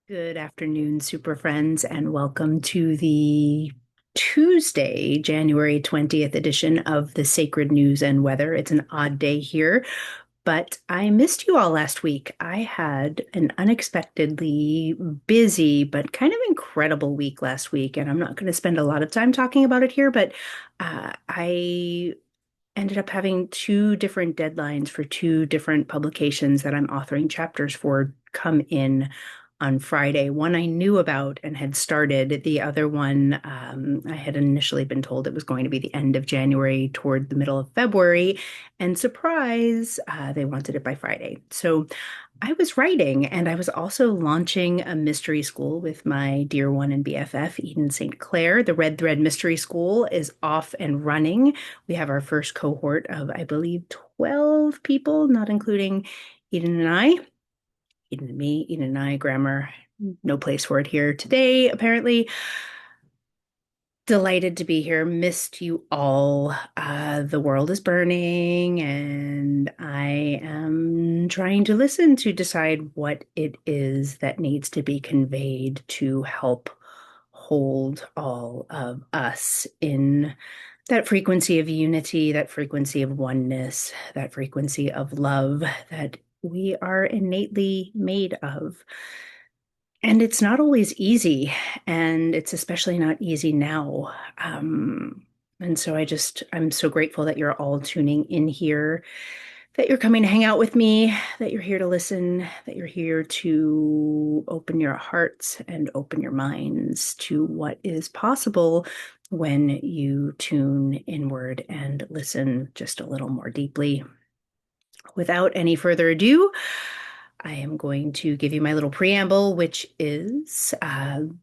Good afternoon, super friends, and welcome to the Tuesday, January 20th edition of the Sacred News and Weather. It's an odd day here, but I missed you all last week. I had an unexpectedly busy but kind of incredible week last week, and I'm not going to spend a lot of time talking about it here, but I ended up having two different deadlines for two different publications that I'm authoring chapters for come in on Friday. One I knew about and had started. The other one, I had initially been told it was going to be the end of January toward the middle of February. And surprise, they wanted it by Friday. So I was writing, and I was also launching a mystery school with my dear one and BFF, Eden St. Clair. The Red Thread Mystery School is off and running. We have our first cohort of, I believe, 12 people, not including Eden and I. Eden and me, Eden and I, grammar, no place for it here today, apparently. Delighted to be here. Missed you all. The world is burning, and I am trying to listen to decide what it is that needs to be conveyed to help hold all of us in that frequency of unity, that frequency of oneness, that frequency of love that we are innately made of. And it's not always easy, and it's especially not easy now. And so I'm so grateful that you're all tuning in here, that you're coming to hang out with me, that you're here to listen, that you're here to open your hearts and open your minds to what is possible when you tune inward and listen just a little more deeply. Without any further ado, I am going to give you my little preamble, which is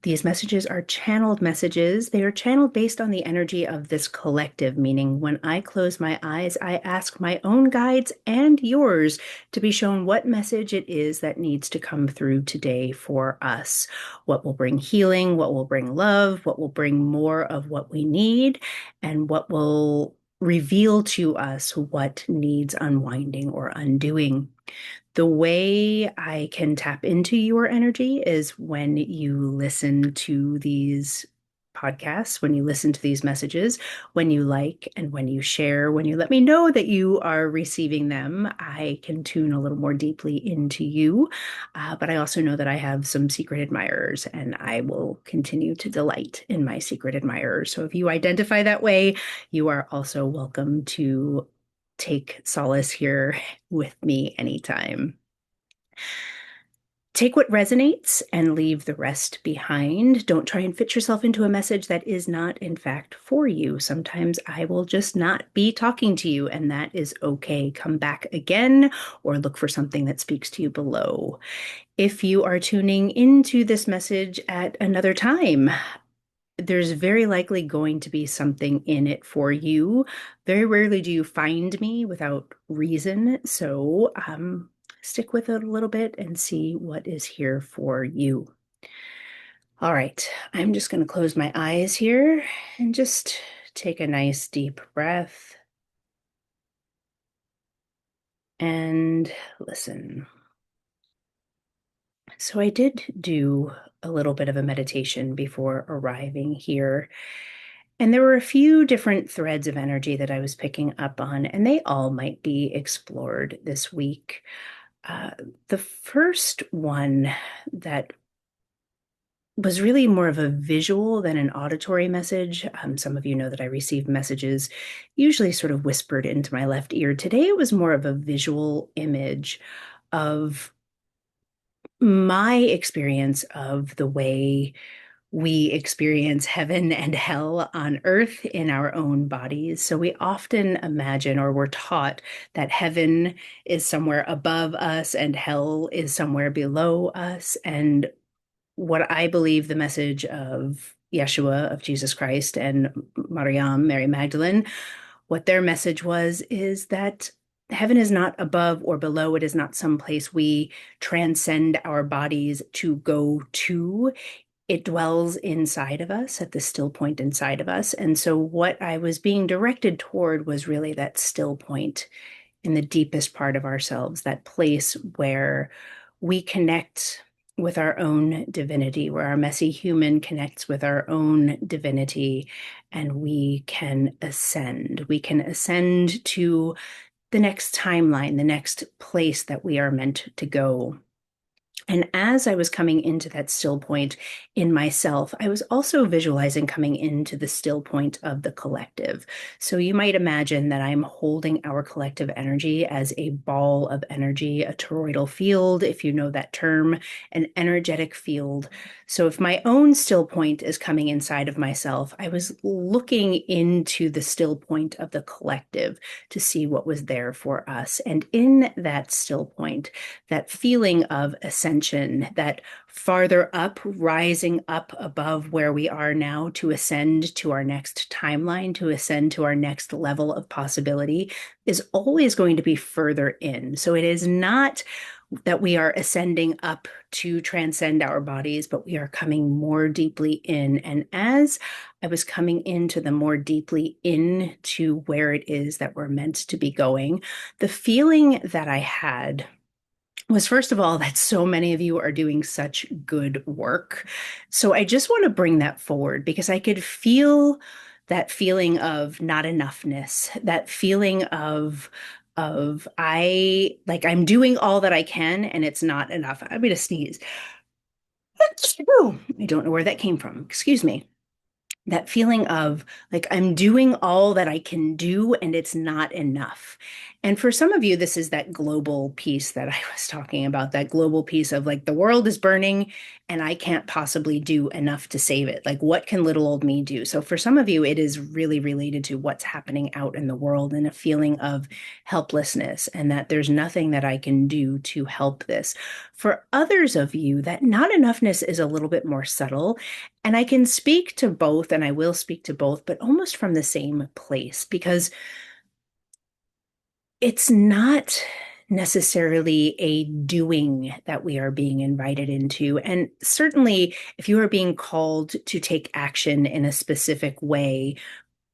these messages are channeled messages. They are channeled based on the energy of this collective, meaning when I close my eyes, I ask my own guides and yours to be shown what message it is that needs to come through today for us. What will bring healing, what will bring love, what will bring more of what we need, and what will reveal to us what needs unwinding or undoing. The way I can tap into your energy is when you listen to these podcasts, when you listen to these messages, when you like and when you share, when you let me know that you are receiving them, I can tune a little more deeply into you. But I also know that I have some secret admirers, and I will continue to delight in my secret admirers. So if you identify that way, you are also welcome to take solace here with me anytime. Take what resonates and leave the rest behind. Don't try and fit yourself into a message that is not, in fact, for you. Sometimes I will just not be talking to you, and that is okay. Come back again or look for something that speaks to you below. If you are tuning into this message at another time, there's very likely going to be something in it for you. Very rarely do you find me without reason. So stick with it a little bit and see what is here for you. All right, I'm just going to close my eyes here and just take a nice deep breath and listen. So I did do a little bit of a meditation before arriving here. And there were a few different threads of energy that I was picking up on, and they all might be explored this week. Uh, the first one that was really more of a visual than an auditory message. Some of you know that I receive messages usually sort of whispered into my left ear. Today it was more of a visual image of my experience of the way we experience heaven and hell on earth in our own bodies. So we often imagine, or we're taught, that heaven is somewhere above us and hell is somewhere below us. And what I believe the message of Yeshua, of Jesus Christ, and Mariam, Mary Magdalene, what their message was is that heaven is not above or below. It is not some place we transcend our bodies to go to. It dwells inside of us, at the still point inside of us. And so what I was being directed toward was really that still point in the deepest part of ourselves, that place where we connect with our own divinity, where our messy human connects with our own divinity, and we can ascend. We can ascend to the next timeline, the next place that we are meant to go. And as I was coming into that still point in myself, I was also visualizing coming into the still point of the collective. So you might imagine that I'm holding our collective energy as a ball of energy, a toroidal field, if you know that term, an energetic field. So if my own still point is coming inside of myself, I was looking into the still point of the collective to see what was there for us. And in that still point, that feeling of ascension, that farther up, rising up above where we are now to ascend to our next timeline, to ascend to our next level of possibility, is always going to be further in. So it is not that we are ascending up to transcend our bodies, but we are coming more deeply in. And as I was coming into the more deeply into where it is that we're meant to be going, the feeling that I had was, first of all, that so many of you are doing such good work. So I just want to bring that forward because I could feel that feeling of not enoughness, that feeling of I like I'm doing all that I can and it's not enough. I'm gonna sneeze. I don't know where that came from. Excuse me. That feeling of like I'm doing all that I can do and it's not enough. And for some of you, this is that global piece that I was talking about, that global piece of like the world is burning and I can't possibly do enough to save it. Like, what can little old me do? So for some of you, it is really related to what's happening out in the world and a feeling of helplessness and that there's nothing that I can do to help this. For others of you, that not enoughness is a little bit more subtle, and I can speak to both, and I will speak to both, but almost from the same place because it's not necessarily a doing that we are being invited into. And certainly, if you are being called to take action in a specific way,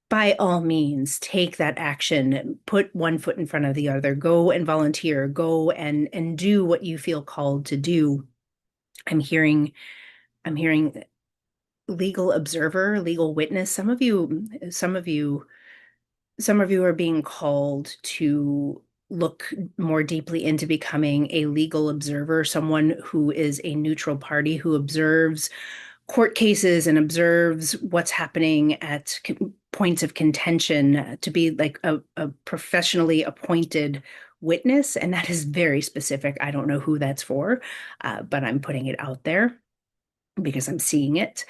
by all means, take that action, put one foot in front of the other, go and volunteer, go and do what you feel called to do. I'm hearing, I'm hearing legal observer, legal witness. Some of you are being called to look more deeply into becoming a legal observer, someone who is a neutral party who observes court cases and observes what's happening at points of contention, to be like a professionally appointed witness. And that is very specific. I don't know who that's for, but I'm putting it out there because I'm seeing it.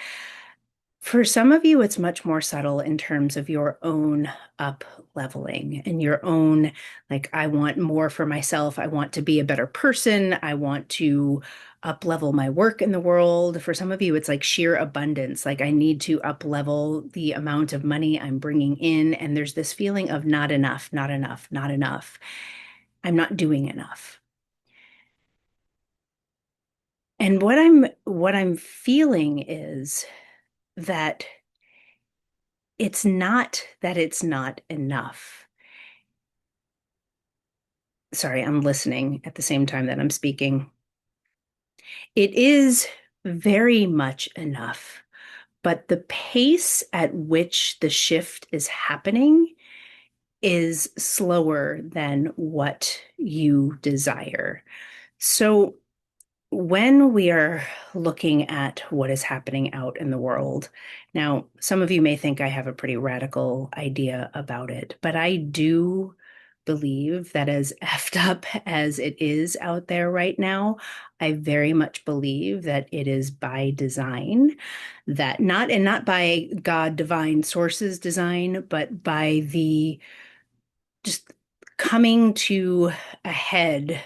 For some of you, it's much more subtle in terms of your own up leveling and your own, like, I want more for myself. I want to be a better person. I want to up level my work in the world. For some of you, it's like sheer abundance. Like, I need to up level the amount of money I'm bringing in. And there's this feeling of not enough, not enough, not enough. I'm not doing enough. And what I'm feeling is that it's not that it's not enough. Sorry, I'm listening at the same time that I'm speaking. It is very much enough, but the pace at which the shift is happening is slower than what you desire. So when we are looking at what is happening out in the world, now, some of you may think I have a pretty radical idea about it, but I do believe that as effed up as it is out there right now, I very much believe that it is by design, that not by God divine sources design, but by the just coming to a head,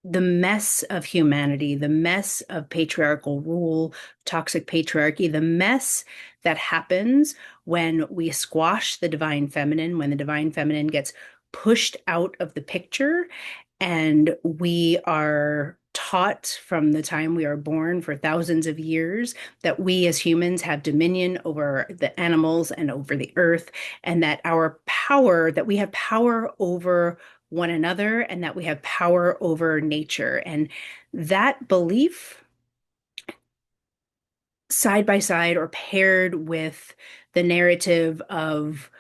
the mess of humanity, the mess of patriarchal rule, toxic patriarchy, the mess that happens when we squash the divine feminine, when the divine feminine gets pushed out of the picture, and we are taught from the time we are born for thousands of years that we as humans have dominion over the animals and over the earth, and that our power, that we have power over one another and that we have power over nature. And that belief, side by side or paired with the narrative of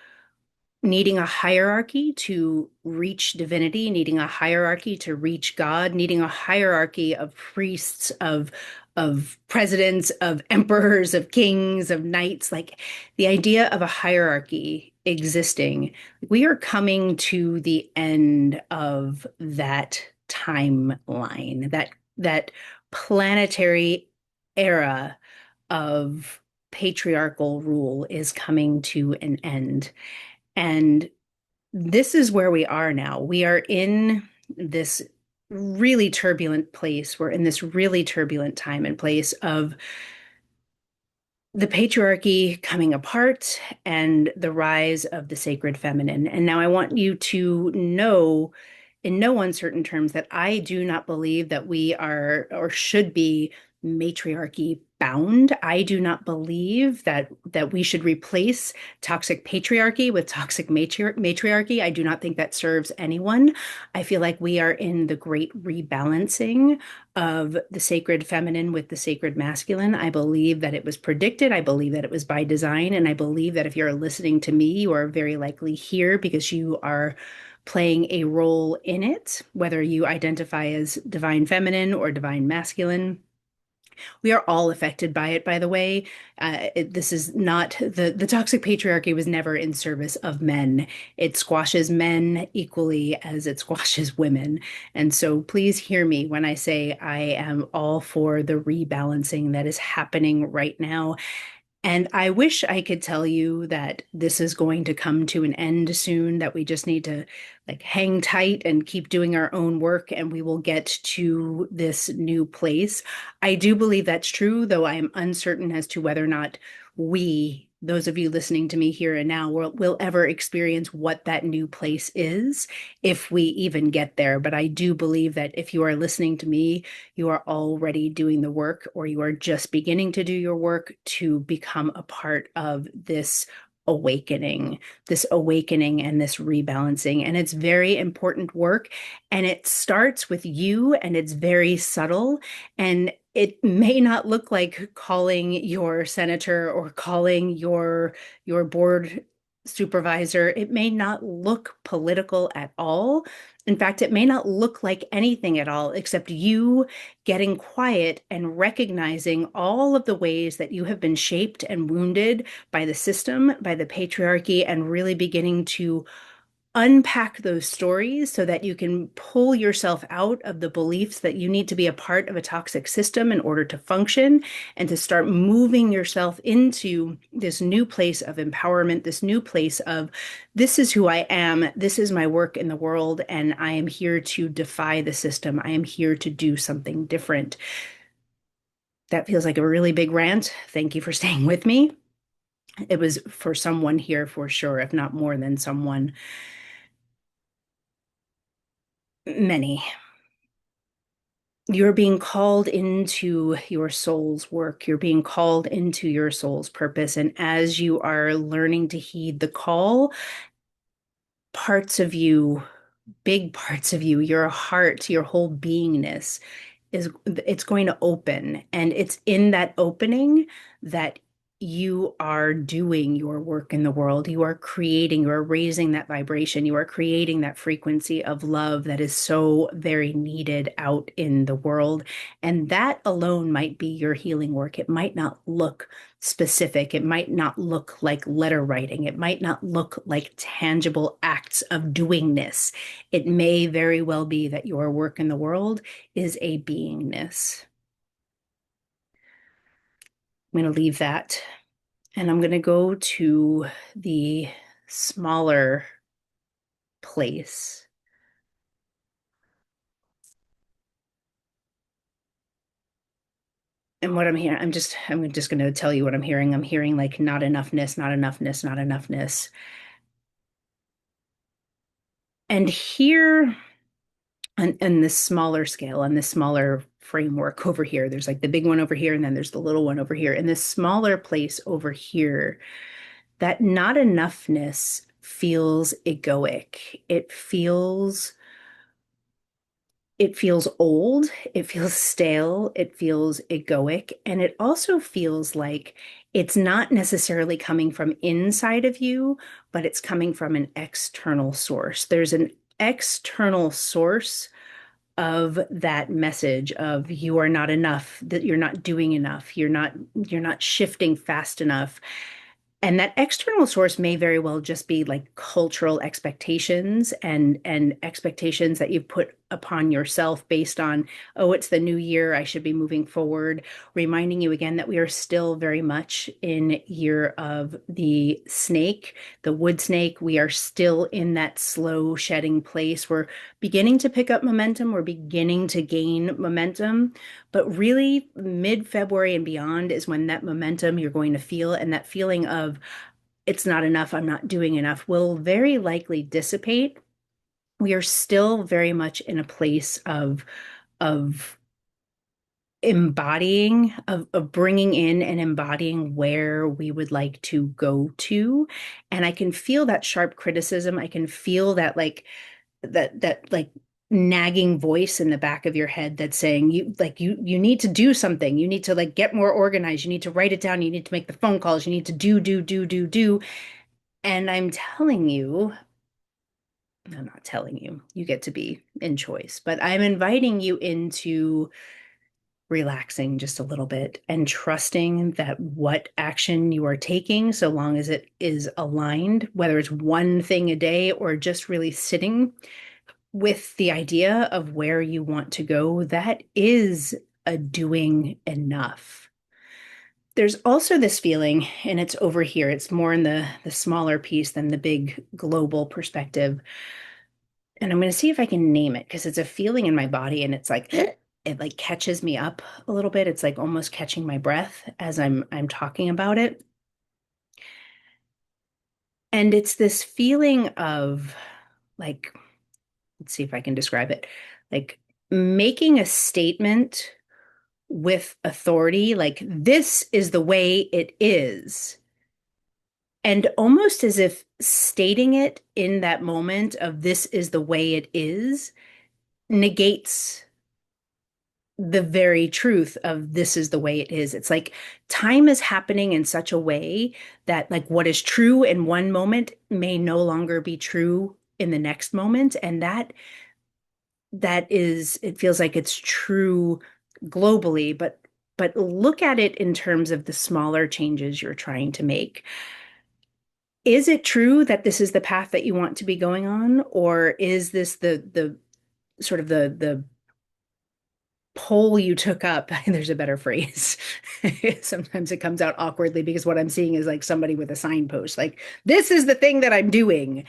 needing a hierarchy to reach divinity, needing a hierarchy to reach God, needing a hierarchy of priests, of presidents, of emperors, of kings, of knights, like the idea of a hierarchy existing. We are coming to the end of that timeline, that planetary era of patriarchal rule is coming to an end. And this is where we are now. We are in this really turbulent place. We're in this really turbulent time and place of the patriarchy coming apart and the rise of the sacred feminine. And now I want you to know, in no uncertain terms, that I do not believe that we are or should be matriarchy bound. I do not believe that we should replace toxic patriarchy with toxic matriarchy. I do not think that serves anyone. I feel like we are in the great rebalancing of the sacred feminine with the sacred masculine. I believe that it was predicted. I believe that it was by design. And I believe that if you're listening to me, you are very likely here because you are playing a role in it, whether you identify as divine feminine or divine masculine. We are all affected by it, by the way. This is not the toxic patriarchy was never in service of men. It squashes men equally as it squashes women. And so please hear me when I say I am all for the rebalancing that is happening right now. And I wish I could tell you that this is going to come to an end soon, that we just need to like hang tight and keep doing our own work and we will get to this new place. I do believe that's true, though I am uncertain as to whether or not we, those of you listening to me here and now, will ever experience what that new place is, if we even get there. But I do believe that if you are listening to me, you are already doing the work, or you are just beginning to do your work to become a part of this awakening and this rebalancing. And it's very important work. And it starts with you, and it's very subtle. And it may not look like calling your senator or calling your board supervisor. It may not look political at all. In fact, it may not look like anything at all, except you getting quiet and recognizing all of the ways that you have been shaped and wounded by the system, by the patriarchy, and really beginning to unpack those stories so that you can pull yourself out of the beliefs that you need to be a part of a toxic system in order to function, and to start moving yourself into this new place of empowerment, this new place of this is who I am, this is my work in the world, and I am here to defy the system. I am here to do something different. That feels like a really big rant. Thank you for staying with me. It was for someone here for sure, if not more than someone. Many. You're being called into your soul's work. You're being called into your soul's purpose. And as you are learning to heed the call, parts of you, big parts of you, your heart, your whole beingness it's going to open. And it's in that opening that you are doing your work in the world. You are creating, you are raising that vibration, you are creating that frequency of love that is so very needed out in the world. And that alone might be your healing work. It might not look specific. It might not look like letter writing. It might not look like tangible acts of doingness. It may very well be that your work in the world is a beingness. I'm going to leave that, and I'm going to go to the smaller place. And what I'm hearing, I'm just going to tell you what I'm hearing. I'm hearing like not enoughness, not enoughness, not enoughness. And here on this smaller scale, on this smaller framework over here, there's like the big one over here, and then there's the little one over here. In this smaller place over here, that not enoughness feels egoic. It feels it feels old, it feels stale, it feels egoic, and it also feels like it's not necessarily coming from inside of you, but it's coming from an external source. There's an external source of that message of you are not enough, that you're not doing enough, you're not shifting fast enough. And that external source may very well just be like cultural expectations and expectations that you've put upon yourself based on, oh, it's the new year, I should be moving forward, reminding you again that we are still very much in year of the snake, the wood snake. We are still in that slow shedding place. We're beginning to pick up momentum, we're beginning to gain momentum, but really, mid-February and beyond is when that momentum you're going to feel, and that feeling of it's not enough, I'm not doing enough, will very likely dissipate. We are still very much in a place of embodying, of bringing in and embodying where we would like to go to. And I can feel that sharp criticism. I can feel that like nagging voice in the back of your head that's saying you need to do something, you need to like get more organized, you need to write it down, you need to make the phone calls, you need to do. And I'm not telling you, you get to be in choice, but I'm inviting you into relaxing just a little bit and trusting that what action you are taking, so long as it is aligned, whether it's one thing a day or just really sitting with the idea of where you want to go, that is a doing enough. There's also this feeling, and it's over here, it's more in the smaller piece than the big global perspective. And I'm going to see if I can name it because it's a feeling in my body and it's like it like catches me up a little bit. It's like almost catching my breath as I'm talking about it. And it's this feeling of like, let's see if I can describe it, like making a statement with authority, like this is the way it is. And almost as if stating it in that moment of this is the way it is negates the very truth of this is the way it is. It's like time is happening in such a way that like what is true in one moment may no longer be true in the next moment. And that is, it feels like it's true globally, but look at it in terms of the smaller changes you're trying to make. Is it true that this is the path that you want to be going on, or is this the sort of the pole you took up? There's a better phrase. Sometimes it comes out awkwardly because what I'm seeing is like somebody with a signpost, like this is the thing that I'm doing,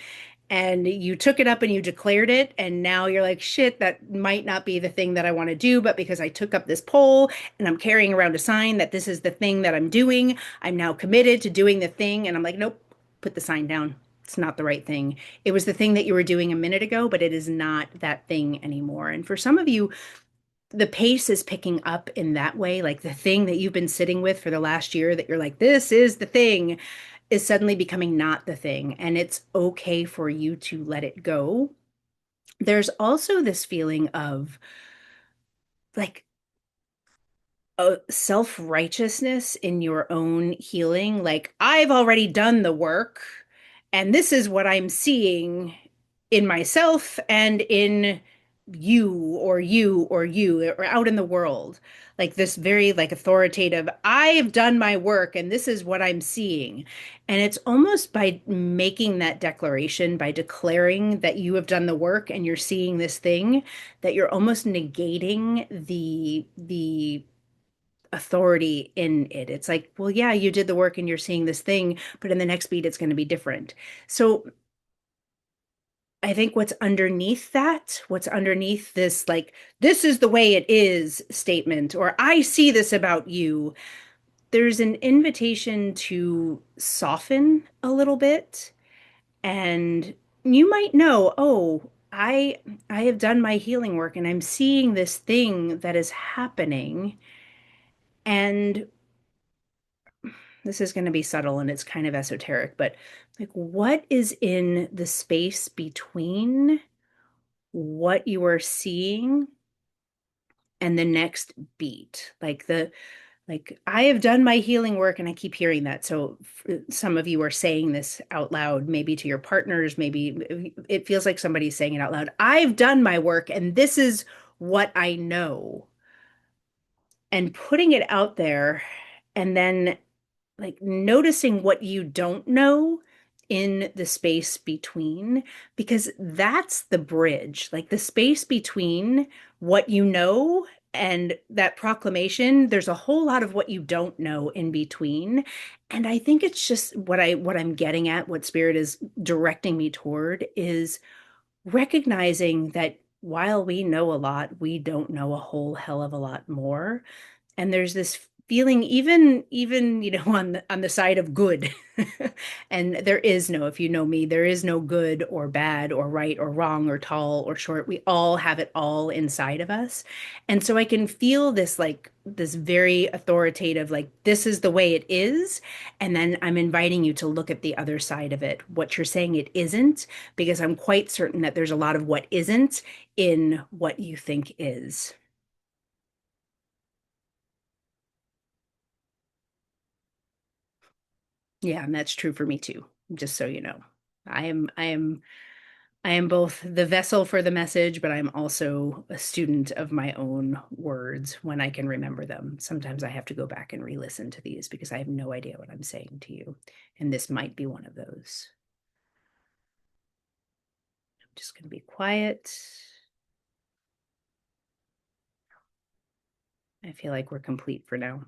and you took it up and you declared it, and now you're like, shit, that might not be the thing that I want to do, but because I took up this pole and I'm carrying around a sign that this is the thing that I'm doing, I'm now committed to doing the thing. And I'm like, nope, put the sign down. It's not the right thing. It was the thing that you were doing a minute ago, but it is not that thing anymore. And for some of you, the pace is picking up in that way. Like the thing that you've been sitting with for the last year that you're like, this is the thing, is suddenly becoming not the thing. And it's okay for you to let it go. There's also this feeling of like a self-righteousness in your own healing. Like, I've already done the work, and this is what I'm seeing in myself and in you or out in the world. Like this very like authoritative, I've done my work and this is what I'm seeing. And it's almost by making that declaration, by declaring that you have done the work and you're seeing this thing, that you're almost negating the authority in it. It's like, well, yeah, you did the work and you're seeing this thing, but in the next beat, it's going to be different. So I think what's underneath this, like, this is the way it is statement, or I see this about you, there's an invitation to soften a little bit. And you might know, oh, I have done my healing work and I'm seeing this thing that is happening. And this is going to be subtle and it's kind of esoteric, but like what is in the space between what you are seeing and the next beat. Like I have done my healing work, and I keep hearing that. So some of you are saying this out loud, maybe to your partners, maybe it feels like somebody's saying it out loud. I've done my work, and this is what I know. And putting it out there, and then like noticing what you don't know in the space between, because that's the bridge, like the space between what you know and that proclamation. There's a whole lot of what you don't know in between. And I think it's just what I'm getting at, what spirit is directing me toward is recognizing that while we know a lot, we don't know a whole hell of a lot more. And there's this feeling, even on the side of good. And there is no, if you know me, there is no good or bad or right or wrong or tall or short. We all have it all inside of us. And so I can feel this, like this very authoritative, like this is the way it is. And then I'm inviting you to look at the other side of it, what you're saying it isn't, because I'm quite certain that there's a lot of what isn't in what you think is. Yeah, and that's true for me too, just so you know. I am both the vessel for the message, but I'm also a student of my own words when I can remember them. Sometimes I have to go back and re-listen to these because I have no idea what I'm saying to you. And this might be one of those. I'm just going to be quiet. I feel like we're complete for now.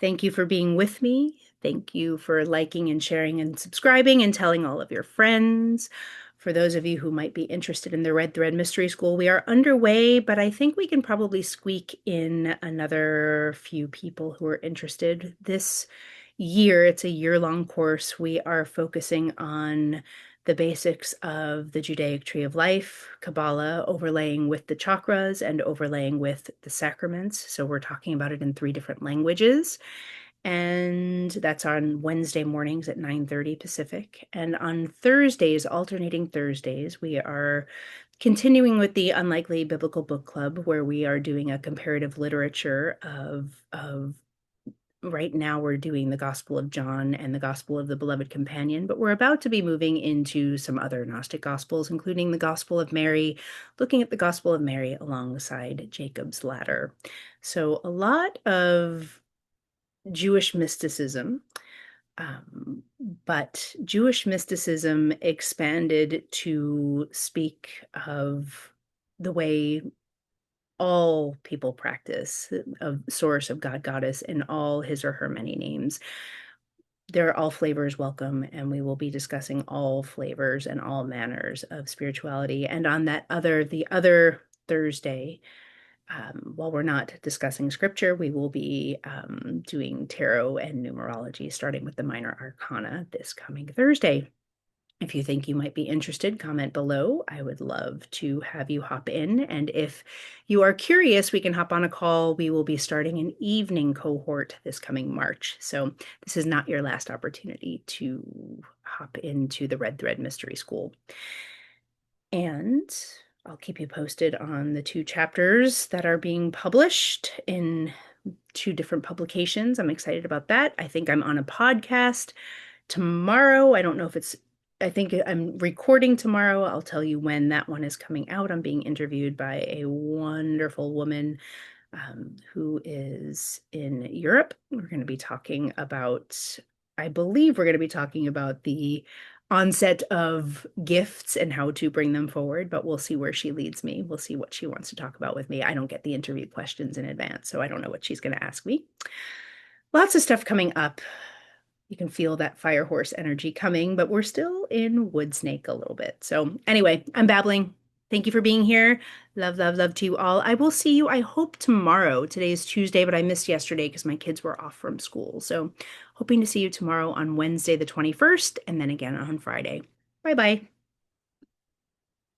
Thank you for being with me. Thank you for liking and sharing and subscribing and telling all of your friends. For those of you who might be interested in the Red Thread Mystery School, we are underway, but I think we can probably squeak in another few people who are interested. This year, it's a year-long course. We are focusing on the basics of the Judaic Tree of Life, Kabbalah, overlaying with the chakras and overlaying with the sacraments. So we're talking about it in 3 different languages. And that's on Wednesday mornings at 9:30 Pacific. And on Thursdays, alternating Thursdays, we are continuing with the Unlikely Biblical Book Club, where we are doing a comparative literature of right now we're doing the Gospel of John and the Gospel of the Beloved Companion, but we're about to be moving into some other Gnostic Gospels, including the Gospel of Mary, looking at the Gospel of Mary alongside Jacob's Ladder. So a lot of Jewish mysticism, um, but Jewish mysticism expanded to speak of the way all people practice of source of God, goddess, in all his or her many names. There are all flavors welcome, and we will be discussing all flavors and all manners of spirituality. And on the other Thursday, while we're not discussing scripture, we will be doing tarot and numerology, starting with the minor arcana this coming Thursday. If you think you might be interested, comment below. I would love to have you hop in. And if you are curious, we can hop on a call. We will be starting an evening cohort this coming March. So this is not your last opportunity to hop into the Red Thread Mystery School. And I'll keep you posted on the 2 chapters that are being published in 2 different publications. I'm excited about that. I think I'm on a podcast tomorrow. I don't know if I think I'm recording tomorrow. I'll tell you when that one is coming out. I'm being interviewed by a wonderful woman who is in Europe. We're going to be talking about, I believe we're going to be talking about the onset of gifts and how to bring them forward, but we'll see where she leads me. We'll see what she wants to talk about with me. I don't get the interview questions in advance, so I don't know what she's going to ask me. Lots of stuff coming up. You can feel that fire horse energy coming, but we're still in wood snake a little bit. So anyway, I'm babbling. Thank you for being here. Love, love, love to you all. I will see you, I hope, tomorrow. Today is Tuesday, but I missed yesterday because my kids were off from school. So hoping to see you tomorrow on Wednesday, the 21st, and then again on Friday. Bye-bye.